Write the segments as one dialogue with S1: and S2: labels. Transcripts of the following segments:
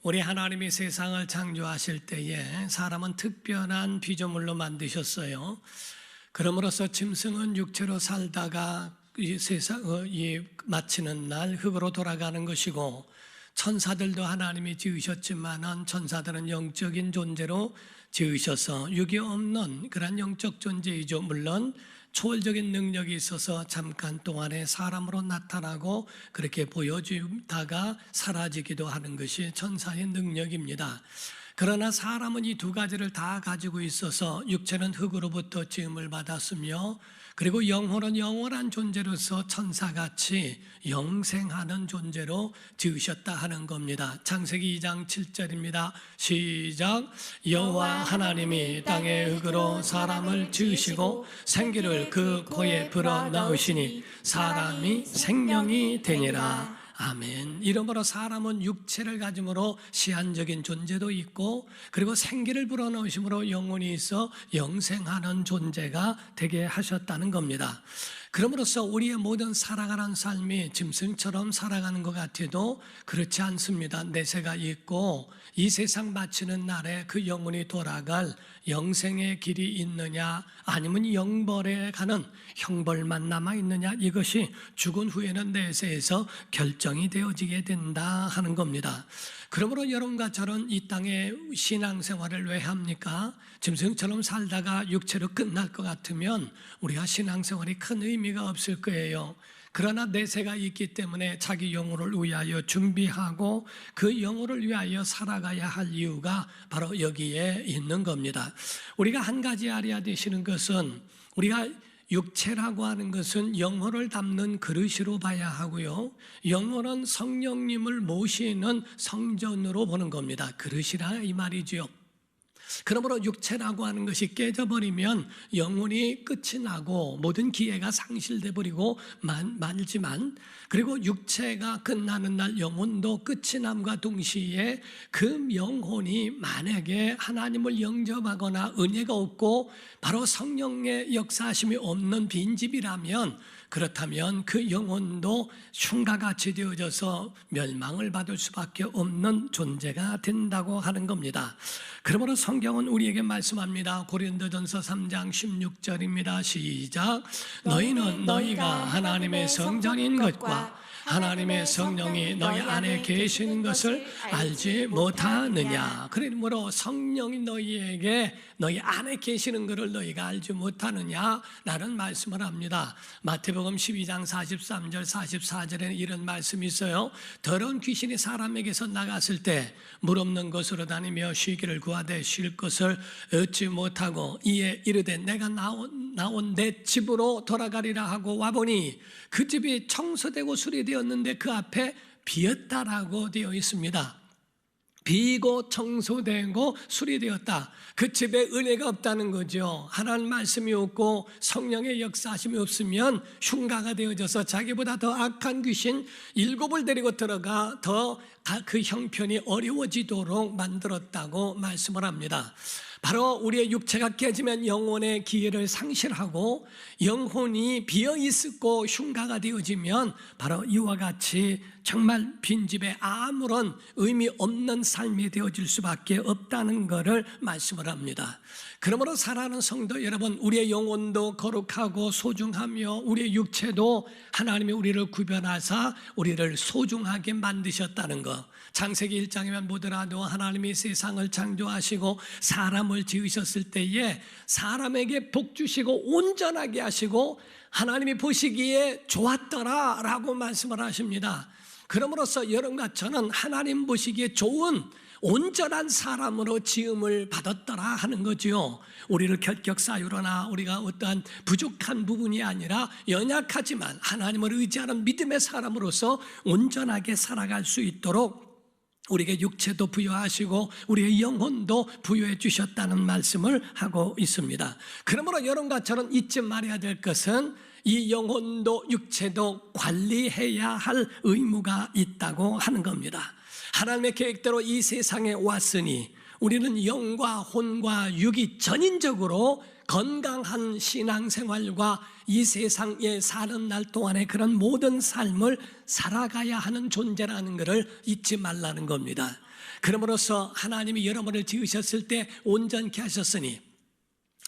S1: 우리 하나님이 세상을 창조하실 때에 사람은 특별한 피조물로 만드셨어요. 그러므로서 짐승은 육체로 살다가 이 세상을 마치는 날 흙으로 돌아가는 것이고, 천사들도 하나님이 지으셨지만은 천사들은 영적인 존재로 지으셔서 육이 없는 그런 영적 존재이죠. 물론 초월적인 능력이 있어서 잠깐 동안에 사람으로 나타나고 그렇게 보여주다가 사라지기도 하는 것이 천사의 능력입니다. 그러나 사람은 이 두 가지를 다 가지고 있어서 육체는 흙으로부터 지음을 받았으며, 그리고 영혼은 영원한 존재로서 천사같이 영생하는 존재로 지으셨다 하는 겁니다. 창세기 2장 7절입니다. 시작. 여호와 하나님이 땅의 흙으로 사람을 지으시고 생기를 그 코에 불어넣으시니 사람이 생명이 되니라. 아멘. 이러므로 사람은 육체를 가짐으로 시한적인 존재도 있고, 그리고 생기를 불어넣으심으로 영혼이 있어 영생하는 존재가 되게 하셨다는 겁니다. 그럼으로써 우리의 모든 살아가는 삶이 짐승처럼 살아가는 것 같아도 그렇지 않습니다. 내세가 있고 이 세상 마치는 날에 그 영혼이 돌아갈 영생의 길이 있느냐, 아니면 영벌에 가는 형벌만 남아있느냐, 이것이 죽은 후에는 내세에서 결정이 되어지게 된다 하는 겁니다. 그러므로 여러분과 저는 이 땅에 신앙생활을 왜 합니까? 짐승처럼 살다가 육체로 끝날 것 같으면 우리가 신앙생활이 큰 의미가 없을 거예요. 그러나 내세가 있기 때문에 자기 영혼을 위하여 준비하고 그 영혼을 위하여 살아가야 할 이유가 바로 여기에 있는 겁니다. 우리가 한 가지 알아야 되시는 것은, 우리가 육체라고 하는 것은 영혼을 담는 그릇으로 봐야 하고요, 영혼은 성령님을 모시는 성전으로 보는 겁니다. 그릇이라 이 말이지요. 그러므로 육체라고 하는 것이 깨져버리면 영혼이 끝이 나고 모든 기회가 상실돼 버리고 말지만, 그리고 육체가 끝나는 날 영혼도 끝이 남과 동시에 그 영혼이 만약에 하나님을 영접하거나 은혜가 없고 바로 성령의 역사하심이 없는 빈집이라면, 그렇다면 그 영혼도 흉가같이 되어져서 멸망을 받을 수밖에 없는 존재가 된다고 하는 겁니다. 그러므로 성경은 우리에게 말씀합니다. 고린도전서 3장 16절입니다. 시작. 너희는 너희가 하나님의 성전인 것과 하나님의 성령이 너희 안에 계시는 것을 알지 못하느냐. 그러므로 성령이 너희 안에 계시는 것을 너희가 알지 못하느냐 라는 말씀을 합니다. 마태복음 12장 43절 44절에는 이런 말씀이 있어요. 더러운 귀신이 사람에게서 나갔을 때 물 없는 곳으로 다니며 쉬기를 구하되 쉴 것을 얻지 못하고 이에 이르되 내가 나온 내 집으로 돌아가리라 하고 와보니 그 집이 청소되고 수리되었는데 그 앞에 비었다라고 되어 있습니다. 비고 청소되고 수리되었다. 그 집에 은혜가 없다는 거죠. 하나님 말씀이 없고 성령의 역사하심이 없으면 흉가가 되어져서 자기보다 더 악한 귀신 7을 데리고 들어가 더 그 형편이 어려워지도록 만들었다고 말씀을 합니다. 바로 우리의 육체가 깨지면 영혼의 기회를 상실하고 영혼이 비어있고 흉가가 되어지면 바로 이와 같이 정말 빈집에 아무런 의미 없는 삶이 되어질 수밖에 없다는 것을 말씀을 합니다. 그러므로 사랑하는 성도 여러분, 우리의 영혼도 거룩하고 소중하며 우리의 육체도 하나님이 우리를 구별하사 우리를 소중하게 만드셨다는 것. 창세기 1장에만 보더라도 하나님이 세상을 창조하시고 사람을 지으셨을 때에 사람에게 복 주시고 온전하게 하시고 하나님이 보시기에 좋았더라 라고 말씀을 하십니다. 그러므로서 여러분과 저는 하나님 보시기에 좋은 온전한 사람으로 지음을 받았더라 하는 거지요. 우리를 결격사유로나 우리가 어떠한 부족한 부분이 아니라 연약하지만 하나님을 의지하는 믿음의 사람으로서 온전하게 살아갈 수 있도록 우리에게 육체도 부여하시고 우리의 영혼도 부여해 주셨다는 말씀을 하고 있습니다. 그러므로 여러분과 저는 잊지 말아야 될 것은 이 영혼도 육체도 관리해야 할 의무가 있다고 하는 겁니다. 하나님의 계획대로 이 세상에 왔으니 우리는 영과 혼과 육이 전인적으로 건강한 신앙생활과 이 세상에 사는 날 동안에 그런 모든 삶을 살아가야 하는 존재라는 것을 잊지 말라는 겁니다. 그러므로서 하나님이 여러분을 지으셨을 때 온전케 하셨으니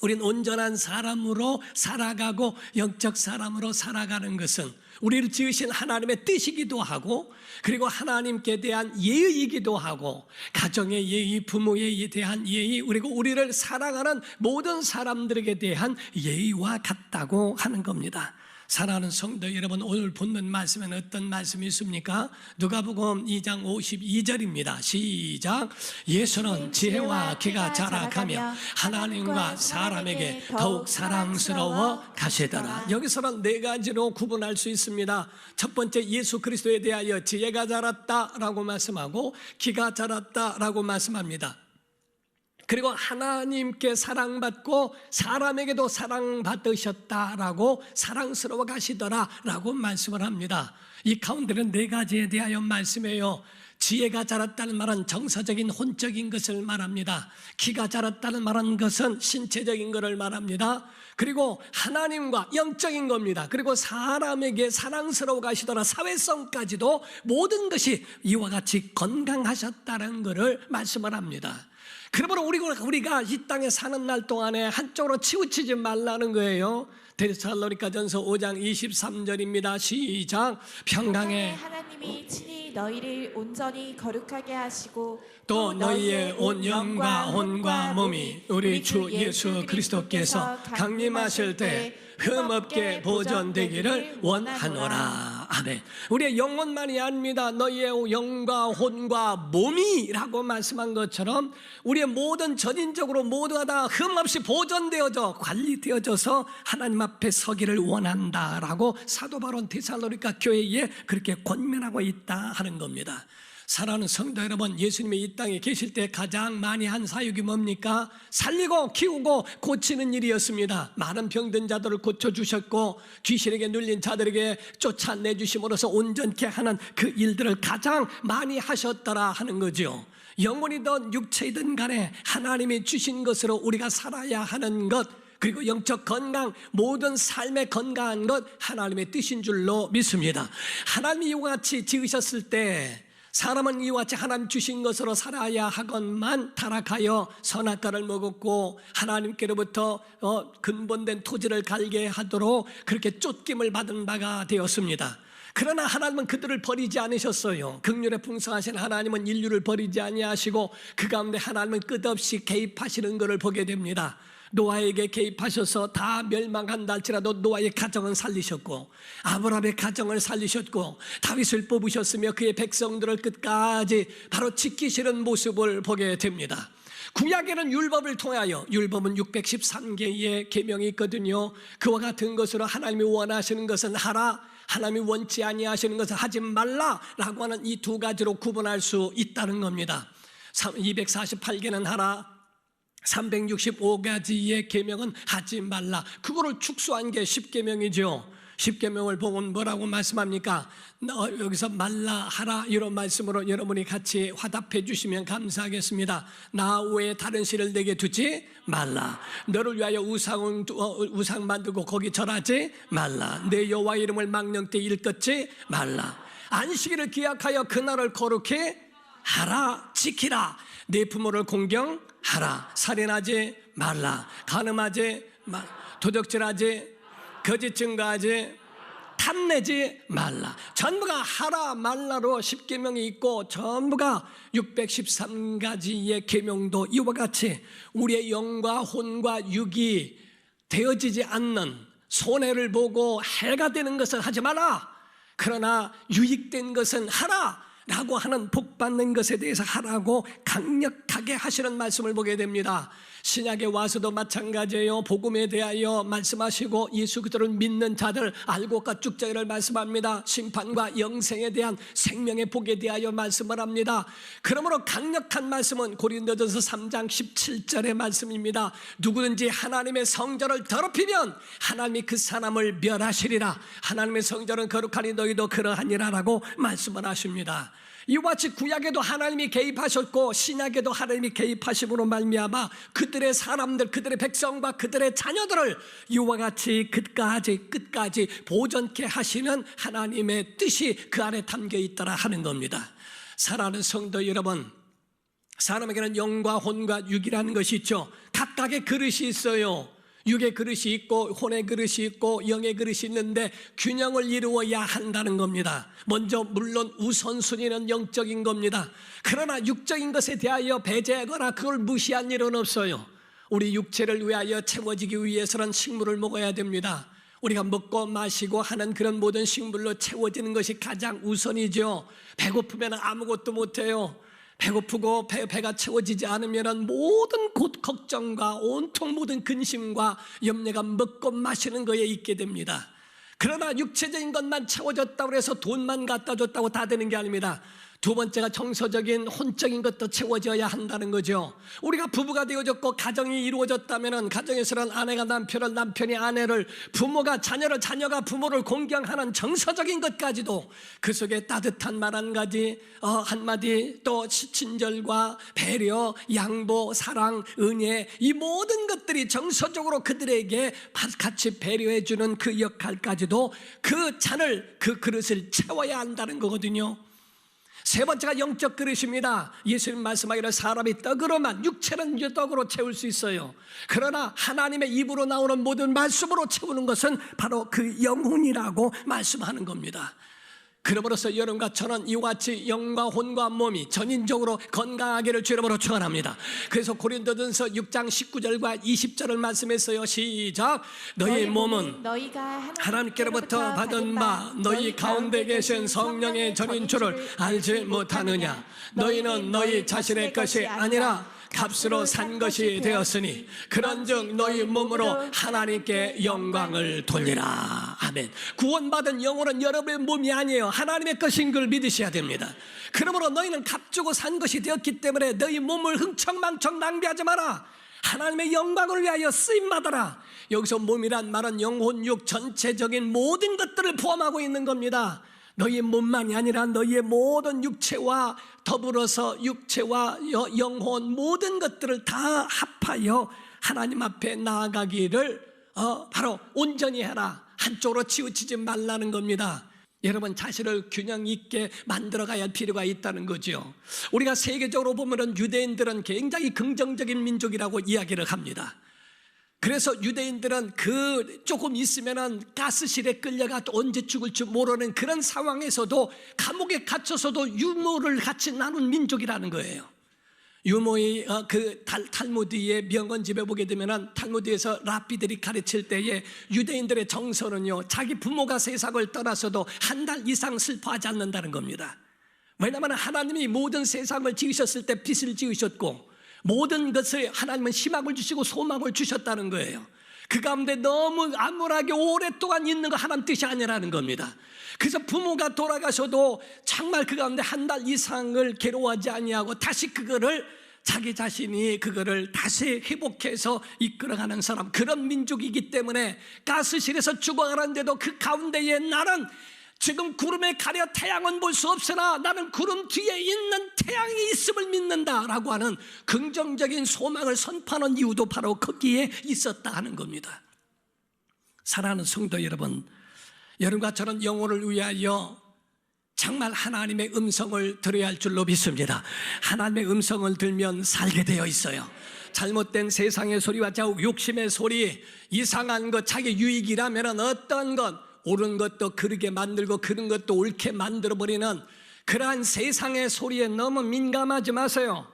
S1: 우린 온전한 사람으로 살아가고 영적 사람으로 살아가는 것은 우리를 지으신 하나님의 뜻이기도 하고, 그리고 하나님께 대한 예의이기도 하고, 가정의 예의, 부모에 대한 예의, 그리고 우리를 사랑하는 모든 사람들에게 대한 예의와 같다고 하는 겁니다. 사랑하는 성도 여러분, 오늘 본문 말씀에는 어떤 말씀이 있습니까? 누가복음 2장 52절입니다. 시작. 예수는 지혜와 키가 자라가며 하나님과 사람에게 더욱 사랑스러워 가시더라. 여기서는 네 가지로 구분할 수 있습니다. 첫 번째, 예수 그리스도에 대하여 지혜가 자랐다라고 말씀하고 키가 자랐다라고 말씀합니다. 그리고 하나님께 사랑받고 사람에게도 사랑받으셨다라고 사랑스러워 가시더라라고 말씀을 합니다. 이 가운데는 네 가지에 대하여 말씀해요. 지혜가 자랐다는 말은 정서적인 혼적인 것을 말합니다. 키가 자랐다는 말은 것은 신체적인 것을 말합니다. 그리고 하나님과 영적인 겁니다. 그리고 사람에게 사랑스러워 가시더라, 사회성까지도 모든 것이 이와 같이 건강하셨다는 것을 말씀을 합니다. 그러므로 우리가 이 땅에 사는 날 동안에 한쪽으로 치우치지 말라는 거예요. 데살로니가전서 5장 23절입니다. 시작. 평강의
S2: 하나님이 친히 너희를 온전히 거룩하게 하시고
S1: 또 너희의 온 영과 혼과 몸이 우리 주 예수 그리스도께서 강림하실 때 흠없게 보존되기를 원하노라. 아멘. 우리의 영혼만이 아닙니다. 너희의 영과 혼과 몸이라고 말씀한 것처럼 우리의 모든 전인적으로 모두가 다 흠없이 보존되어져 관리되어져서 하나님 앞에 서기를 원한다라고 사도 바울 데살로니가 교회에 그렇게 권면하고 있다 하는 겁니다. 사랑하는 성도 여러분, 예수님이 이 땅에 계실 때 가장 많이 한 사역이 뭡니까? 살리고 키우고 고치는 일이었습니다. 많은 병든 자들을 고쳐주셨고 귀신에게 눌린 자들에게 쫓아내주심으로써 온전케 하는 그 일들을 가장 많이 하셨더라 하는 거죠. 영혼이든 육체이든 간에 하나님이 주신 것으로 우리가 살아야 하는 것, 그리고 영적 건강, 모든 삶의 건강한 것 하나님의 뜻인 줄로 믿습니다. 하나님이 이와 같이 지으셨을 때 사람은 이와 같이 하나님 주신 것으로 살아야 하건만 타락하여 선악과를 먹었고 하나님께로부터 근본된 토지를 갈게 하도록 그렇게 쫓김을 받은 바가 되었습니다. 그러나 하나님은 그들을 버리지 않으셨어요. 긍휼에 풍성하신 하나님은 인류를 버리지 아니하시고 그 가운데 하나님은 끝없이 개입하시는 것을 보게 됩니다. 노아에게 개입하셔서 다 멸망한다 할지라도 노아의 가정은 살리셨고 아브라함의 가정을 살리셨고 다윗을 뽑으셨으며 그의 백성들을 끝까지 바로 지키시는 모습을 보게 됩니다. 구약에는 율법을 통하여, 율법은 613개의 계명이 있거든요. 그와 같은 것으로 하나님이 원하시는 것은 하라, 하나님이 원치 아니하시는 것은 하지 말라라고 하는 이 두 가지로 구분할 수 있다는 겁니다. 248개는 하라, 365가지의 계명은 하지 말라. 그거를 축소한 게 10계명이죠. 10계명을 보면 뭐라고 말씀합니까? 여기서 말라 하라 이런 말씀으로 여러분이 같이 화답해 주시면 감사하겠습니다. 나 외에 다른 신을 내게 두지 말라. 너를 위하여 우상 만들고 거기 절하지 말라. 내 여호와 이름을 망령 때 일컫지 말라. 안식일을 기약하여 그날을 거룩히 하라, 지키라. 내 부모를 공경하라. 살인하지 말라. 간음하지 말라. 도적질하지, 거짓 증거하지, 탐내지 말라. 전부가 하라 말라로 10계명이 있고 전부가 613가지의 계명도 이와 같이 우리의 영과 혼과 육이 되어지지 않는, 손해를 보고 해가 되는 것은 하지 마라. 그러나 유익된 것은 하라 라고 하는 복받는 것에 대해서 하라고 강력하게 하시는 말씀을 보게 됩니다. 신약에 와서도 마찬가지예요. 복음에 대하여 말씀하시고 예수 그리스도를 믿는 자들 알곡과 쭉자기를 말씀합니다. 심판과 영생에 대한 생명의 복에 대하여 말씀을 합니다. 그러므로 강력한 말씀은 고린도전서 3장 17절의 말씀입니다. 누구든지 하나님의 성전을 더럽히면 하나님이 그 사람을 멸하시리라. 하나님의 성전은 거룩하니 너희도 그러하니라 라고 말씀을 하십니다. 이와 같이 구약에도 하나님이 개입하셨고 신약에도 하나님이 개입하심으로 말미암아 그들의 사람들, 그들의 백성과 그들의 자녀들을 이와 같이 끝까지 보존케 하시는 하나님의 뜻이 그 안에 담겨 있더라 하는 겁니다. 사랑하는 성도 여러분, 사람에게는 영과 혼과 육이라는 것이 있죠. 각각의 그릇이 있어요. 육의 그릇이 있고 혼의 그릇이 있고 영의 그릇이 있는데 균형을 이루어야 한다는 겁니다. 먼저 물론 우선순위는 영적인 겁니다. 그러나 육적인 것에 대하여 배제하거나 그걸 무시한 일은 없어요. 우리 육체를 위하여 채워지기 위해서는 식물을 먹어야 됩니다. 우리가 먹고 마시고 하는 그런 모든 식물로 채워지는 것이 가장 우선이죠. 배고프면 아무것도 못해요. 배고프고 배가 채워지지 않으면 모든 걱정과 온통 모든 근심과 염려가 먹고 마시는 거에 있게 됩니다. 그러나 육체적인 것만 채워졌다고 해서 돈만 갖다 줬다고 다 되는 게 아닙니다. 두 번째가 정서적인 혼적인 것도 채워져야 한다는 거죠. 우리가 부부가 되어졌고 가정이 이루어졌다면 가정에서는 아내가 남편을, 남편이 아내를, 부모가 자녀를, 자녀가 부모를 공경하는 정서적인 것까지도 그 속에 따뜻한 말 한마디 또 친절과 배려, 양보, 사랑, 은혜 이 모든 것들이 정서적으로 그들에게 같이 배려해 주는 그 역할까지도 그 잔을, 그 그릇을 채워야 한다는 거거든요. 세 번째가 영적 그릇입니다. 예수님 말씀하기를 사람이 떡으로만, 육체는 이제 떡으로 채울 수 있어요. 그러나 하나님의 입으로 나오는 모든 말씀으로 채우는 것은 바로 그 영혼이라고 말씀하는 겁니다. 그러므로서 여러분과 저는 이와 같이 영과 혼과 몸이 전인적으로 건강하기를 주 이름으로 축원합니다. 그래서 고린도전서 6장 19절과 20절을 말씀했어요. 시작. 너희 몸은
S2: 너희가
S1: 하나님께로부터 받은 바 너희 가운데 계신 성령의 전인줄을 알지 못하느냐. 너희는 너희 자신의 것이 아니라 값으로 산 것이 되었으니 그런즉 너희 몸으로 하나님께 영광을 돌리라. 아멘. 구원받은 영혼은 여러분의 몸이 아니에요. 하나님의 것인 걸 믿으셔야 됩니다. 그러므로 너희는 값주고 산 것이 되었기 때문에 너희 몸을 흥청망청 낭비하지 마라. 하나님의 영광을 위하여 쓰임받아라. 여기서 몸이란 말은 영혼, 육 전체적인 모든 것들을 포함하고 있는 겁니다. 너희의 몸만이 아니라 너희의 모든 육체와 더불어서 육체와 영혼 모든 것들을 다 합하여 하나님 앞에 나아가기를 바로 온전히 해라. 한쪽으로 치우치지 말라는 겁니다. 여러분 자신을 균형 있게 만들어가야 할 필요가 있다는 거죠. 우리가 세계적으로 보면 유대인들은 굉장히 긍정적인 민족이라고 이야기를 합니다. 그래서 유대인들은 그 조금 있으면은 가스실에 끌려가 또 언제 죽을지 모르는 그런 상황에서도 감옥에 갇혀서도 유모를 같이 나눈 민족이라는 거예요. 유모의 그 탈무드의 명언집에 보게 되면은 탈무드에서 랍비들이 가르칠 때에 유대인들의 정서는요, 자기 부모가 세상을 떠나서도 한 달 이상 슬퍼하지 않는다는 겁니다. 왜냐하면 하나님이 모든 세상을 지으셨을 때 빛을 지으셨고 모든 것을 하나님은 희망을 주시고 소망을 주셨다는 거예요. 그 가운데 너무 암울하게 오랫동안 있는 거 하나님 뜻이 아니라는 겁니다. 그래서 부모가 돌아가셔도 정말 그 가운데 한 달 이상을 괴로워하지 아니하고 다시 그거를 자기 자신이 그거를 다시 회복해서 이끌어가는 사람, 그런 민족이기 때문에 가스실에서 죽어가는데도 그 가운데에 나는 지금 구름에 가려 태양은 볼 수 없으나 나는 구름 뒤에 있는 태양이 있음을 믿는다라고 하는 긍정적인 소망을 선포하는 이유도 바로 거기에 있었다 하는 겁니다. 사랑하는 성도 여러분, 여러분과 저는 영혼을 위하여 정말 하나님의 음성을 들어야 할 줄로 믿습니다. 하나님의 음성을 들면 살게 되어 있어요. 잘못된 세상의 소리와 욕심의 소리, 이상한 것, 자기 유익이라면 어떤 것, 옳은 것도 그르게 만들고 그른 것도 옳게 만들어버리는 그러한 세상의 소리에 너무 민감하지 마세요.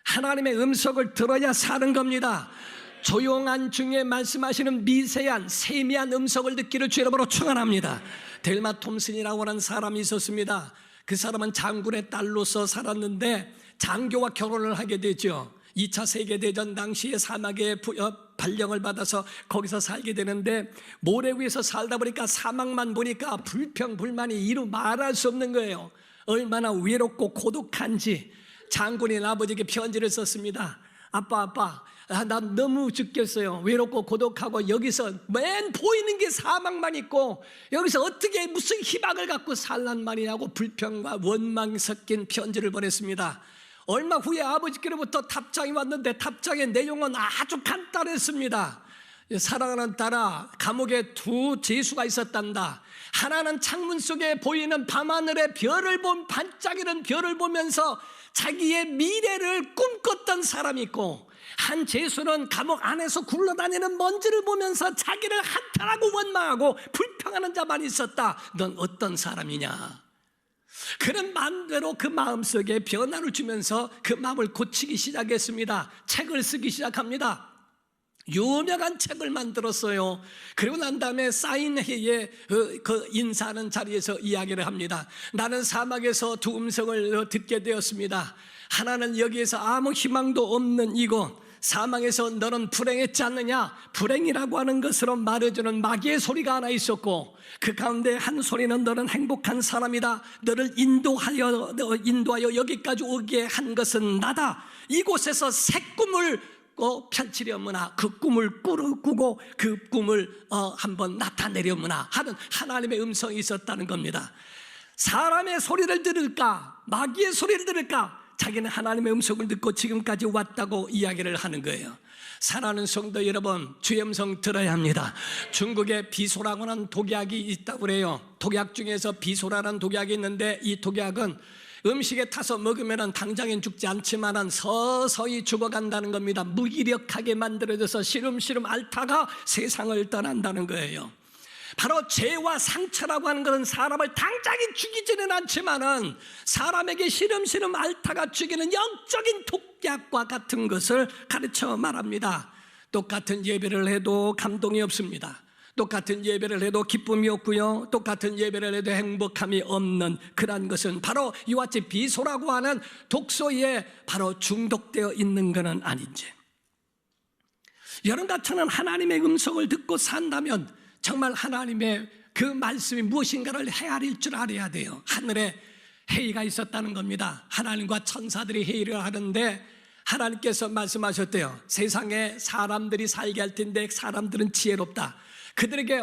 S1: 하나님의 음성을 들어야 사는 겁니다. 조용한 중에 말씀하시는 미세한 세미한 음성을 듣기를 주 이름으로 축원합니다. 델마 톰슨이라고 하는 사람이 있었습니다. 그 사람은 장군의 딸로서 살았는데 장교와 결혼을 하게 되죠. 2차 세계대전 당시에 사막에 발령을 받아서 거기서 살게 되는데 모래 위에서 살다 보니까 사막만 보니까 불평불만이 이루 말할 수 없는 거예요. 얼마나 외롭고 고독한지 장군인 아버지에게 편지를 썼습니다. 아빠 나 너무 죽겠어요. 외롭고 고독하고 여기서 맨 보이는 게 사막만 있고 여기서 어떻게 무슨 희망을 갖고 살란 말이냐고 불평과 원망이 섞인 편지를 보냈습니다. 얼마 후에 아버지께로부터 답장이 왔는데 답장의 내용은 아주 간단했습니다. 사랑하는 딸아, 감옥에 두 죄수가 있었단다. 하나는 창문 속에 보이는 밤하늘의 별을 반짝이는 별을 보면서 자기의 미래를 꿈꿨던 사람이 있고, 한 죄수는 감옥 안에서 굴러다니는 먼지를 보면서 자기를 한탄하고 원망하고 불평하는 자만 있었다. 넌 어떤 사람이냐? 그런 마음대로 그 마음속에 변화를 주면서 그 마음을 고치기 시작했습니다. 책을 쓰기 시작합니다. 유명한 책을 만들었어요. 그리고 난 다음에 사인회에 그 인사하는 자리에서 이야기를 합니다. 나는 사막에서 두 음성을 듣게 되었습니다. 하나는 여기에서 아무 희망도 없는 이곳, 사망에서 너는 불행했지 않느냐, 불행이라고 하는 것으로 말해주는 마귀의 소리가 하나 있었고, 그 가운데 한 소리는 너는 행복한 사람이다, 너를 인도하여 여기까지 오게 한 것은 나다, 이곳에서 새 꿈을 펼치려무나 그 꿈을 꾸고 그 꿈을 한번 나타내려무나 하는 하나님의 음성이 있었다는 겁니다. 사람의 소리를 들을까, 마귀의 소리를 들을까? 자기는 하나님의 음성을 듣고 지금까지 왔다고 이야기를 하는 거예요. 사랑하는 성도 여러분, 주의 음성 들어야 합니다. 중국에 비소라고 하는 독약이 있다고 그래요. 독약 중에서 비소라는 독약이 있는데, 이 독약은 음식에 타서 먹으면 당장엔 죽지 않지만 서서히 죽어간다는 겁니다. 무기력하게 만들어져서 시름시름 앓다가 세상을 떠난다는 거예요. 바로 죄와 상처라고 하는 것은 사람을 당장에 죽이지는 않지만 사람에게 시름시름 앓다가 죽이는 영적인 독약과 같은 것을 가르쳐 말합니다. 똑같은 예배를 해도 감동이 없습니다. 똑같은 예배를 해도 기쁨이 없고요, 똑같은 예배를 해도 행복함이 없는 그러한 것은 바로 이와 같이 비소라고 하는 독소에 바로 중독되어 있는 것은 아닌지. 여러분과 저는 하나님의 음성을 듣고 산다면 정말 하나님의 그 말씀이 무엇인가를 헤아릴 줄 알아야 돼요. 하늘에 회의가 있었다는 겁니다. 하나님과 천사들이 회의를 하는데 하나님께서 말씀하셨대요. 세상에 사람들이 살게 할 텐데 사람들은 지혜롭다. 그들에게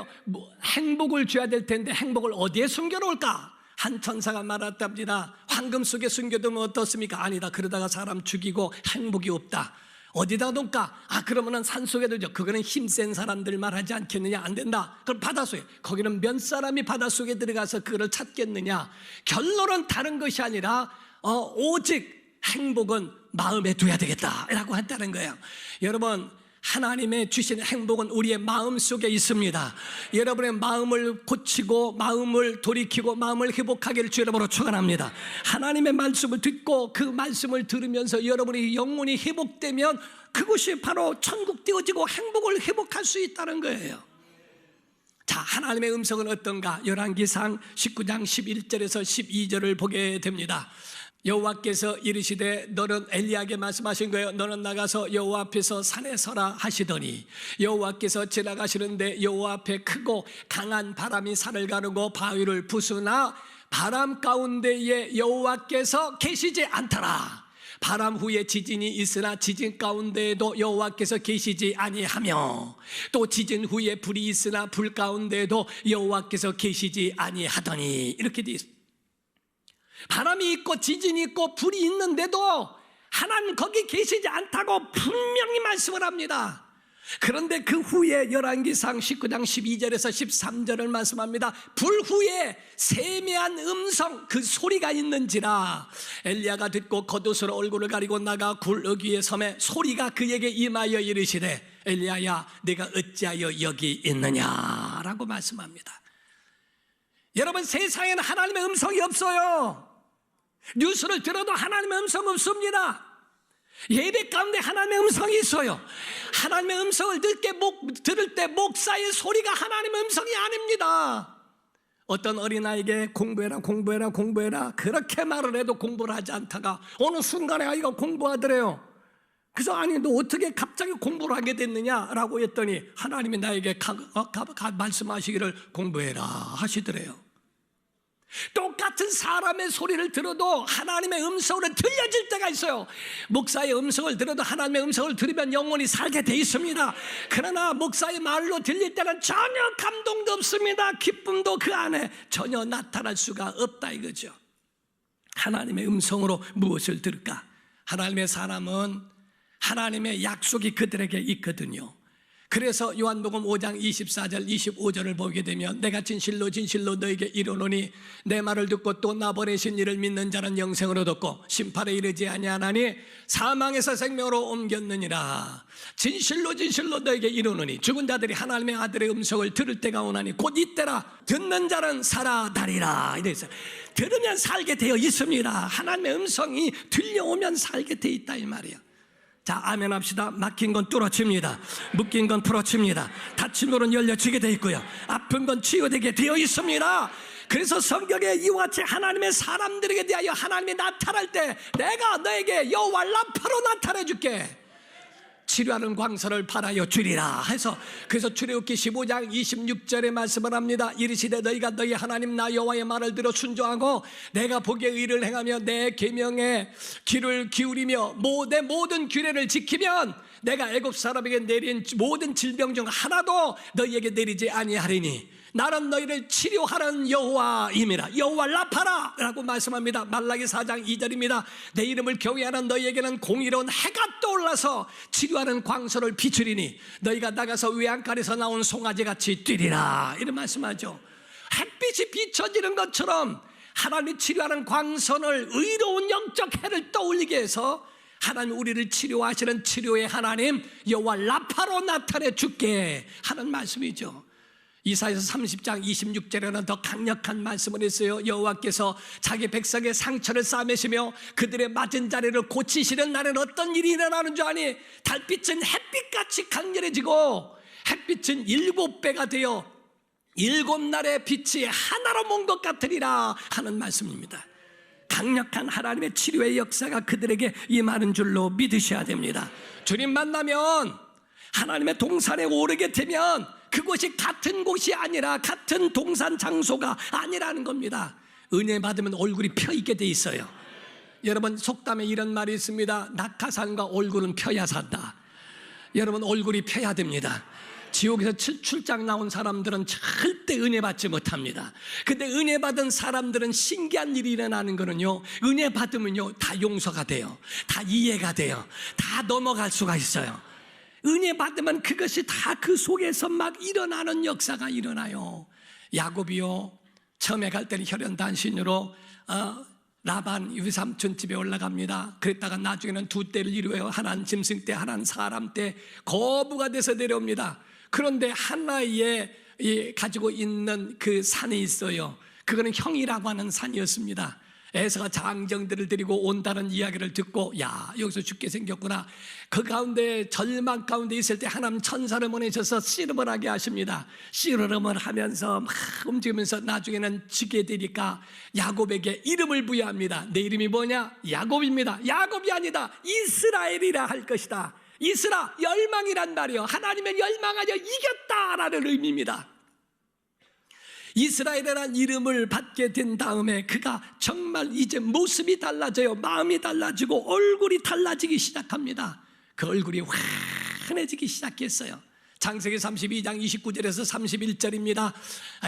S1: 행복을 줘야 될 텐데 행복을 어디에 숨겨놓을까? 한 천사가 말했답니다. 황금 속에 숨겨두면 어떻습니까? 아니다. 그러다가 사람 죽이고 행복이 없다. 어디다 놓을까? 그러면은 산속에 두죠. 그거는 힘센 사람들만 하지 않겠느냐? 안 된다. 그럼 바닷속에, 거기는 몇 사람이 바닷속에 들어가서 그거를 찾겠느냐? 결론은 다른 것이 아니라 오직 행복은 마음에 둬야 되겠다라고 한다는 거예요. 여러분, 하나님의 주신 행복은 우리의 마음 속에 있습니다. 여러분의 마음을 고치고 마음을 돌이키고 마음을 회복하기를 주 이름으로 축원합니다. 하나님의 말씀을 듣고 그 말씀을 들으면서 여러분의 영혼이 회복되면 그것이 바로 천국 되어지고 행복을 회복할 수 있다는 거예요. 자, 하나님의 음성은 어떤가? 열왕기상 19장 11절에서 12절을 보게 됩니다. 여호와께서 이르시되 너는 엘리야에게 말씀하신 거예요. 너는 나가서 여호와 앞에서 산에 서라 하시더니 여호와께서 지나가시는데 여호와 앞에 크고 강한 바람이 산을 가르고 바위를 부수나 바람 가운데에 여호와께서 계시지 않더라. 바람 후에 지진이 있으나 지진 가운데에도 여호와께서 계시지 아니하며 또 지진 후에 불이 있으나 불 가운데에도 여호와께서 계시지 아니하더니, 이렇게 되어 있습니다. 바람이 있고 지진이 있고 불이 있는데도 하나님 거기 계시지 않다고 분명히 말씀을 합니다. 그런데 그 후에 열왕기상 19장 12절에서 13절을 말씀합니다. 불 후에 세미한 음성, 그 소리가 있는지라 엘리야가 듣고 겉옷으로 얼굴을 가리고 나가 굴 위에 섬에 소리가 그에게 임하여 이르시되 엘리야야 내가 어찌하여 여기 있느냐라고 말씀합니다. 여러분, 세상에는 하나님의 음성이 없어요. 뉴스를 들어도 하나님의 음성 없습니다. 예배 가운데 하나님의 음성이 있어요. 하나님의 음성을 들을 때 목사의 소리가 하나님의 음성이 아닙니다. 어떤 어린아이에게 공부해라 그렇게 말을 해도 공부를 하지 않다가 어느 순간에 아이가 공부하더래요. 그래서 아니 너 어떻게 갑자기 공부를 하게 됐느냐라고 했더니 하나님이 나에게 말씀하시기를 공부해라 하시더래요. 똑같은 사람의 소리를 들어도 하나님의 음성으로 들려질 때가 있어요. 목사의 음성을 들어도 하나님의 음성을 들으면 영혼이 살게 돼 있습니다. 그러나 목사의 말로 들릴 때는 전혀 감동도 없습니다. 기쁨도 그 안에 전혀 나타날 수가 없다 이거죠. 하나님의 음성으로 무엇을 들을까? 하나님의 사람은 하나님의 약속이 그들에게 있거든요. 그래서 요한복음 5장 24절 25절을 보게 되면 내가 진실로 진실로 너에게 이르노니 내 말을 듣고 또 나 보내신 이를 믿는 자는 영생을 얻었고 심판에 이르지 아니하나니 사망에서 생명으로 옮겼느니라. 진실로 진실로 너에게 이르노니 죽은 자들이 하나님의 아들의 음성을 들을 때가 오나니 곧 이때라. 듣는 자는 살아나리라. 이래서 들으면 살게 되어 있습니다. 하나님의 음성이 들려오면 살게 되어 있다 이 말이에요. 자, 아멘 합시다. 막힌 건 뚫어집니다. 묶인 건 풀어집니다. 닫힌 문은 열려지게 되어 있고요, 아픈 건 치유되게 되어 있습니다. 그래서 성경에 이와 같이 하나님의 사람들에게 대하여 하나님이 나타날 때 내가 너에게 여호와 라파로 나타내 줄게, 치료하는 광선을 바라여 주리라 해서, 그래서 출애굽기 15장 26절에 말씀을 합니다. 이르시되 너희가 너희 하나님 나 여호와의 말을 들어 순종하고 내가 보기에 의를 행하며 내 계명에 귀를 기울이며 내 모든 규례를 지키면 내가 애굽 사람에게 내린 모든 질병 중 하나도 너희에게 내리지 아니하리니 나는 너희를 치료하는 여호와임이라. 여호와 라파라 라고 말씀합니다. 말라기 4장 2절입니다. 내 이름을 경외하는 너희에게는 공의로운 해가 떠올라서 치료하는 광선을 비추리니 너희가 나가서 외양간에서 나온 송아지같이 뛰리라. 이런 말씀하죠. 햇빛이 비춰지는 것처럼 하나님이 치료하는 광선을, 의로운 영적 해를 떠올리게 해서 하나님 우리를 치료하시는 치료의 하나님 여호와 라파로 나타내 줄게 하는 말씀이죠. 이사야서 30장 26절에는 더 강력한 말씀을 했어요. 여호와께서 자기 백성의 상처를 싸매시며 그들의 맞은 자리를 고치시는 날엔 어떤 일이 일어나는 줄 아니? 달빛은 햇빛같이 강렬해지고 햇빛은 7배가 되어 7날의 빛이 하나로 몬 것 같으리라 하는 말씀입니다. 강력한 하나님의 치료의 역사가 그들에게 임하는 줄로 믿으셔야 됩니다. 주님 만나면, 하나님의 동산에 오르게 되면 그곳이 같은 곳이 아니라, 같은 동산 장소가 아니라는 겁니다. 은혜 받으면 얼굴이 펴있게 돼 있어요. 여러분, 속담에 이런 말이 있습니다. 낙하산과 얼굴은 펴야 산다. 여러분, 얼굴이 펴야 됩니다. 지옥에서 출장 나온 사람들은 절대 은혜 받지 못합니다. 근데 은혜 받은 사람들은 신기한 일이 일어나는 거는요, 은혜 받으면요 다 용서가 돼요, 다 이해가 돼요, 다 넘어갈 수가 있어요. 은혜 받으면 그것이 다 그 속에서 막 일어나는 역사가 일어나요. 야곱이요, 처음에 갈 때는 혈연단신으로 라반 외삼촌 집에 올라갑니다. 그랬다가 나중에는 두 떼를 이루어요. 하나는 짐승 떼, 하나는 사람 떼. 거부가 돼서 내려옵니다. 그런데 하나의 가지고 있는 그 산이 있어요. 그거는 형이라고 하는 산이었습니다. 에서가 장정들을 데리고 온다는 이야기를 듣고, 야, 여기서 죽게 생겼구나. 그 가운데, 절망 가운데 있을 때 하나님 천사를 보내셔서 씨름을 하게 하십니다. 씨름을 하면서 막 움직이면서 나중에는 지게 되니까 야곱에게 이름을 부여합니다. 내 이름이 뭐냐? 야곱입니다. 야곱이 아니다, 이스라엘이라 할 것이다. 이스라, 열망이란 말이요, 하나님의 열망하여 이겼다라는 의미입니다. 이스라엘이라는 이름을 받게 된 다음에 그가 정말 이제 모습이 달라져요. 마음이 달라지고 얼굴이 달라지기 시작합니다. 그 얼굴이 환해지기 시작했어요. 창세기 32장 29절에서 31절입니다.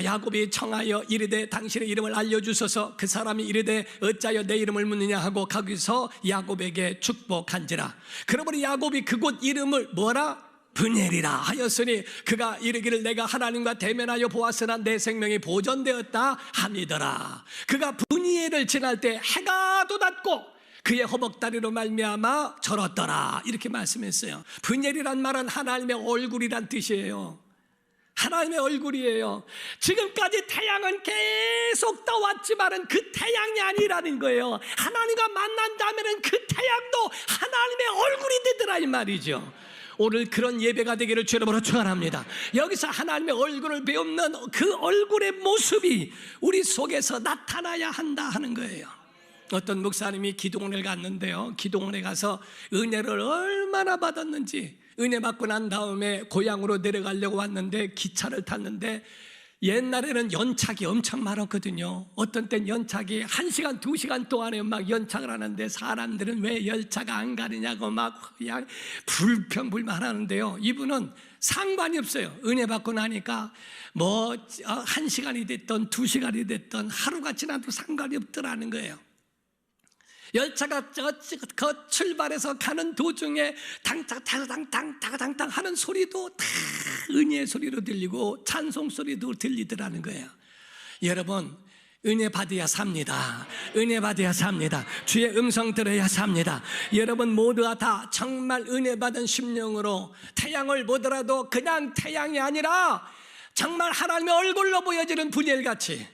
S1: 야곱이 청하여 이르되 당신의 이름을 알려주소서. 그 사람이 이르되 어찌하여 내 이름을 묻느냐 하고 거기서 야곱에게 축복한지라. 그러므로 야곱이 그곳 이름을 뭐라? 브니엘이라 하였으니 그가 이르기를 내가 하나님과 대면하여 보았으나 내 생명이 보존되었다 함이더라. 그가 브니엘을 지날 때 해가 돋았고 그의 허벅다리로 말미암아 절었더라, 이렇게 말씀했어요. 브니엘이란 말은 하나님의 얼굴이란 뜻이에요. 하나님의 얼굴이에요. 지금까지 태양은 계속 떠왔지만은 그 태양이 아니라는 거예요. 하나님과 만난 다음에는 그 태양도 하나님의 얼굴이 되더라 이 말이죠. 오늘 그런 예배가 되기를 주 이름으로 축원합니다. 여기서 하나님의 얼굴을 배우는 그 얼굴의 모습이 우리 속에서 나타나야 한다 하는 거예요. 어떤 목사님이 기도원에 갔는데요, 기도원에 가서 은혜를 얼마나 받았는지, 은혜 받고 난 다음에 고향으로 내려가려고 왔는데 기차를 탔는데 옛날에는 연착이 엄청 많았거든요. 어떤 땐 연착이 1시간, 2시간 동안에 막 연착을 하는데 사람들은 왜 열차가 안 가느냐고 막 그냥 불평불만하는데요. 이분은 상관이 없어요. 은혜 받고 나니까 뭐 1시간이 됐던 2시간이 됐던 하루가 지나도 상관이 없더라는 거예요. 열차가 출발해서 가는 도중에 당당 하는 소리도 다 은혜의 소리로 들리고 찬송 소리도 들리더라는 거예요. 여러분, 은혜 받아야 삽니다. 은혜 받아야 삽니다. 주의 음성 들어야 삽니다. 여러분 모두가 다 정말 은혜 받은 심령으로 태양을 보더라도 그냥 태양이 아니라 정말 하나님의 얼굴로 보여지는 분열같이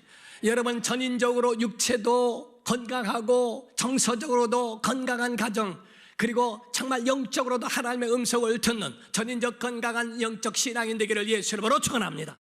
S1: 여러분 전인적으로 육체도 건강하고 정서적으로도 건강한 가정, 그리고 정말 영적으로도 하나님의 음성을 듣는 전인적 건강한 영적 신앙인 되기를 예수 이름으로 축원합니다.